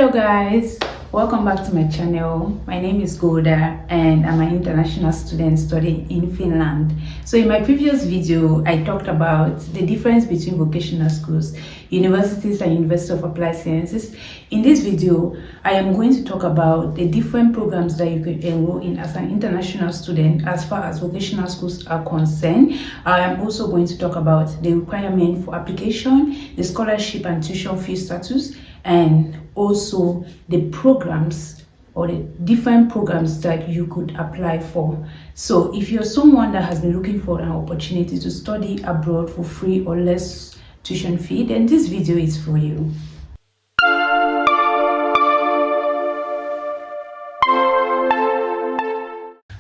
Hello guys, welcome back to my channel. My name is Golda and I'm an international student studying in Finland. So in my previous video, I talked about the difference between vocational schools, universities and University of Applied Sciences. In this video, I am going to talk about the different programs that you can enroll in as an international student as far as vocational schools are concerned. I am also going to talk about the requirement for application, the scholarship and tuition fee status, and also the programs or the different programs that you could apply for. So if you're someone that has been looking for an opportunity to study abroad for free or less tuition fee, then this video is for you.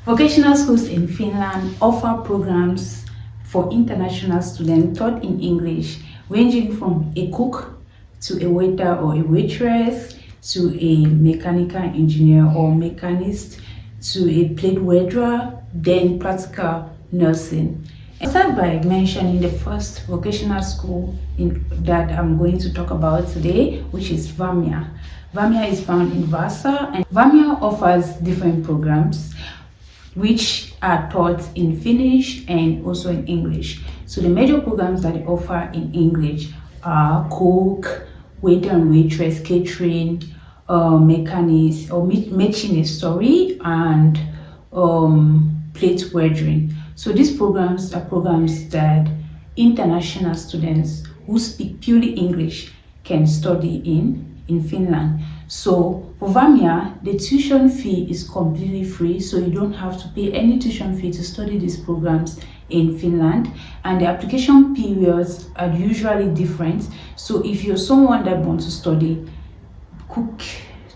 Vocational schools in Finland offer programs for international students taught in English, ranging from a cook to a waiter or a waitress, to a mechanical engineer or mechanist, to a plate welder, then practical nursing. I'll start by mentioning the first vocational school that I'm going to talk about today, which is Vamia. Vamia is found in Vaasa, and Vamia offers different programs which are taught in Finnish and also in English. So the major programs that they offer in English are cook, waiter and waitress, catering, mechanist or machinist, and plate welding. So these programs are programs that international students who speak purely English can study in Finland. So for Vamia, the tuition fee is completely free, so you don't have to pay any tuition fee to study these programs in Finland, and the application periods are usually different. So if you're someone that wants to study cook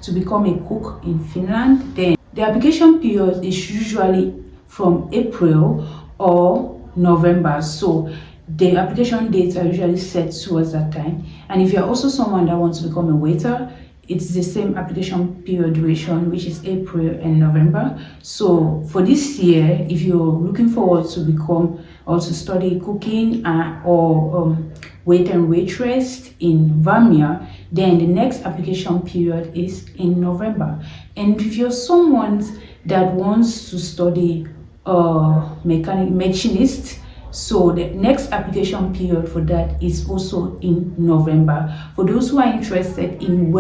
to become a cook in Finland, then the application period is usually from April or November. So the application dates are usually set towards that time. And if you're also someone that wants to become a waiter, it's the same application period duration, which is April and November. So for this year, if you're looking forward to become or to study cooking or waiter and waitress in Vamia, then the next application period is in November. And if you're someone that wants to study machinist, so the next application period for that is also in November. For those who are interested in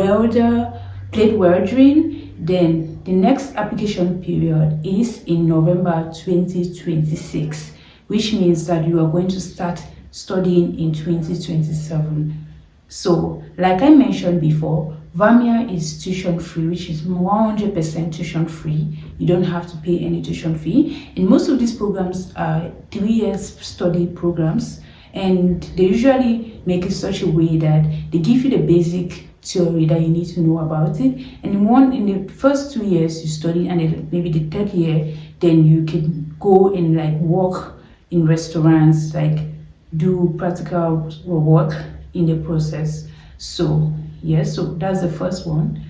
plate welding, then the next application period is in November 2026, which means that you are going to start studying in 2027. So, like I mentioned before, Vamia is tuition free, which is 100% tuition free. You don't have to pay any tuition fee. And most of these programs are 3 years study programs, and they usually make it such a way that they give you the basic theory that you need to know about it. And in the first 2 years you study, and then maybe the third year, then you can go and like work in restaurants, like do practical work in the process. So yes, so that's the first one.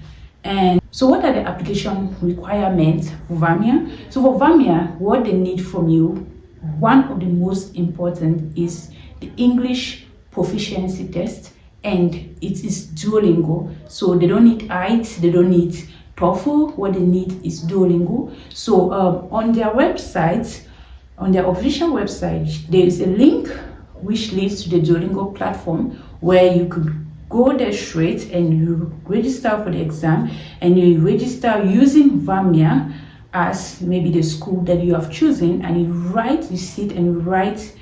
And so what are the application requirements for Vamia? So for Vamia, what they need from you, one of the most important is the English proficiency test, and it is Duolingo. So they don't need IELTS, they don't need TOEFL. What they need is Duolingo. So on their website, on their official website, there is a link which leads to the Duolingo platform, where you could go there straight and you register for the exam, and you register using Vamia as maybe the school that you have chosen, and you sit and you write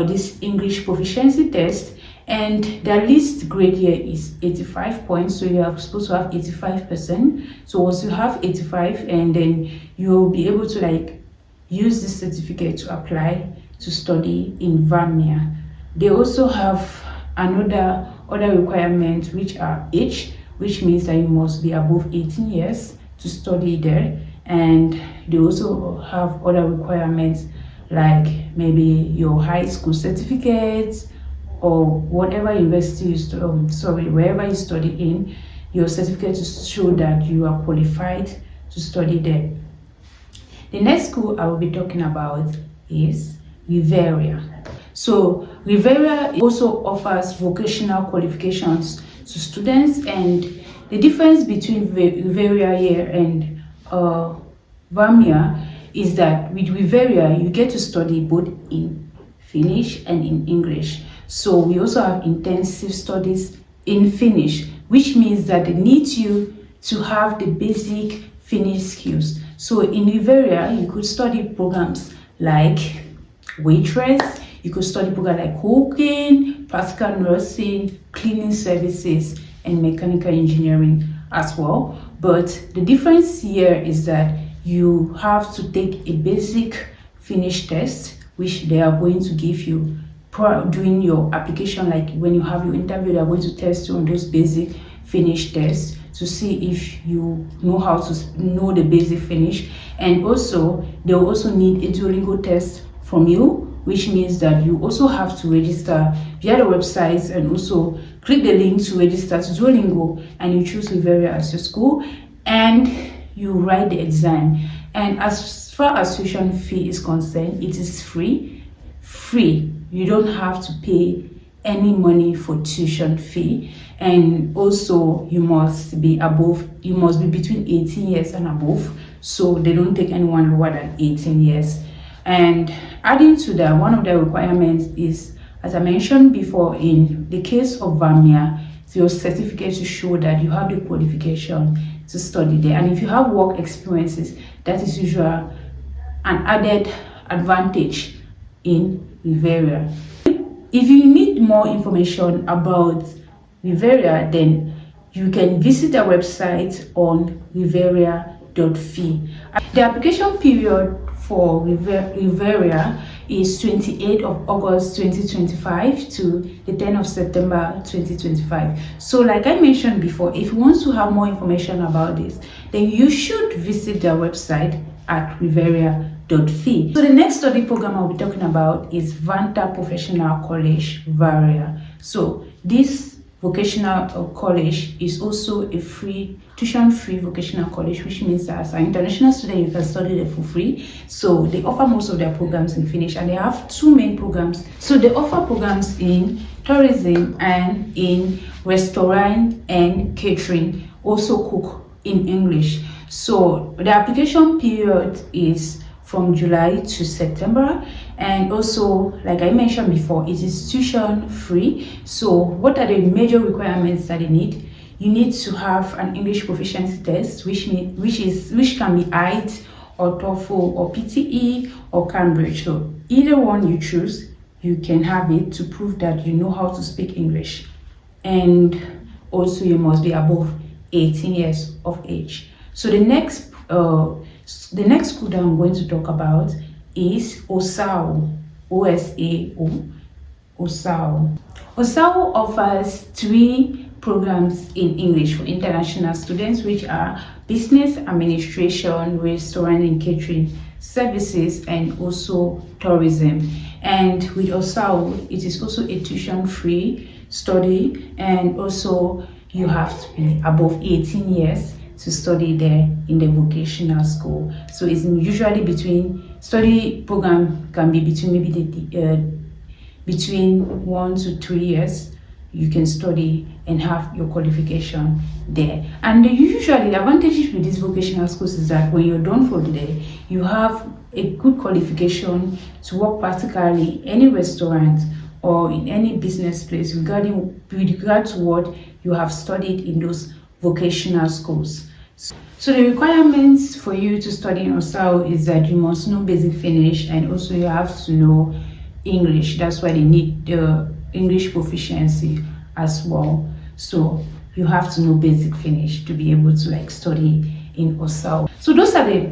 this English proficiency test, and the least grade here is 85 points, so you are supposed to have 85%. So once you have 85, and then you'll be able to like use this certificate to apply to study in Vamia. They also have other requirements, which are age, which means that you must be above 18 years to study there. And they also have other requirements, like maybe your high school certificates or whatever university wherever you study in, your certificate to show that you are qualified to study there. The next school I will be talking about is Riveria. So Riveria also offers vocational qualifications to students, and the difference between Riveria here and Vamia is that with Riveria you get to study both in Finnish and in English. So we also have intensive studies in Finnish, which means that they need you to have the basic Finnish skills. So in Riveria you could study programs like waitress, you could study programs like cooking, practical nursing, cleaning services, and mechanical engineering as well. But the difference here is that you have to take a basic Finnish test, which they are going to give you during your application. Like when you have your interview, they are going to test you on those basic Finnish tests to see if you know how to know the basic Finnish. And also they will also need a Duolingo test from you, which means that you also have to register via the website and also click the link to register to Duolingo, and you choose Riveria as your school and you write the exam. And as far as tuition fee is concerned, it is free. You don't have to pay any money for tuition fee. And also you must be between 18 years and above, so they don't take anyone lower than 18 years. And adding to that, one of the requirements is, as I mentioned before, in the case of Vamia, it's your certificate to show that you have the qualification to study there. And if you have work experiences, that is usually an added advantage in Riveria. If you need more information about Riveria, then you can visit our website on Riveria.fi. The application period for Riveria is 28th of August 2025 to the 10th of September 2025. So like I mentioned before, if you want to have more information about this, then you should visit their website at Riveria.fi. So the next study program I'll be talking about is Vantaa Professional College Varia. So this vocational college is also a tuition-free vocational college, which means that as an international student you can study there for free. So they offer most of their programs in Finnish, and they have two main programs. So they offer programs in tourism and in restaurant and catering, also cook in English. So the application period is from July to September, and also like I mentioned before, it is tuition free. So what are the major requirements that you need? You need to have an English proficiency test, which can be IELTS or TOEFL or PTE or Cambridge. So either one you choose, you can have it to prove that you know how to speak English. And also you must be above 18 years of age. So the next school that I'm going to talk about is OSAO. OSAO. OSAO offers 3 programs in English for international students, which are business administration, restaurant and catering services, and also tourism. And with OSAO, it is also a tuition-free study, and also you have to be above 18 years to study there in the vocational school. So it's usually study program can be between 1 to 3 years. You can study and have your qualification there. And usually the advantages with these vocational schools is that when you're done for the day, you have a good qualification to work practically any restaurant or in any business place with regard to what you have studied in those vocational schools. So the requirements for you to study in OSAO is that you must know basic Finnish, and also you have to know English. That's why they need the English proficiency as well. So you have to know basic Finnish to be able to study in OSAO. So those are the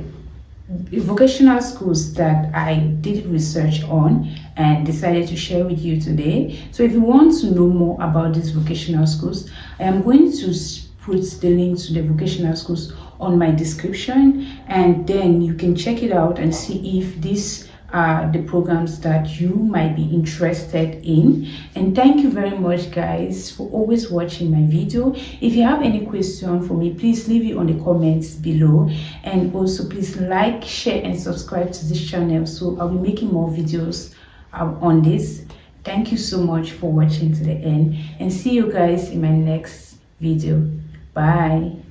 vocational schools that I did research on and decided to share with you today. So if you want to know more about these vocational schools, I am going to put the link to the vocational schools on my description, and then you can check it out and see if these are the programs that you might be interested in. And thank you very much guys for always watching my video. If you have any question for me, please leave it on the comments below, and also please like, share and subscribe to this channel, so I'll be making more videos on this. Thank you so much for watching to the end, and see you guys in my next video. Bye.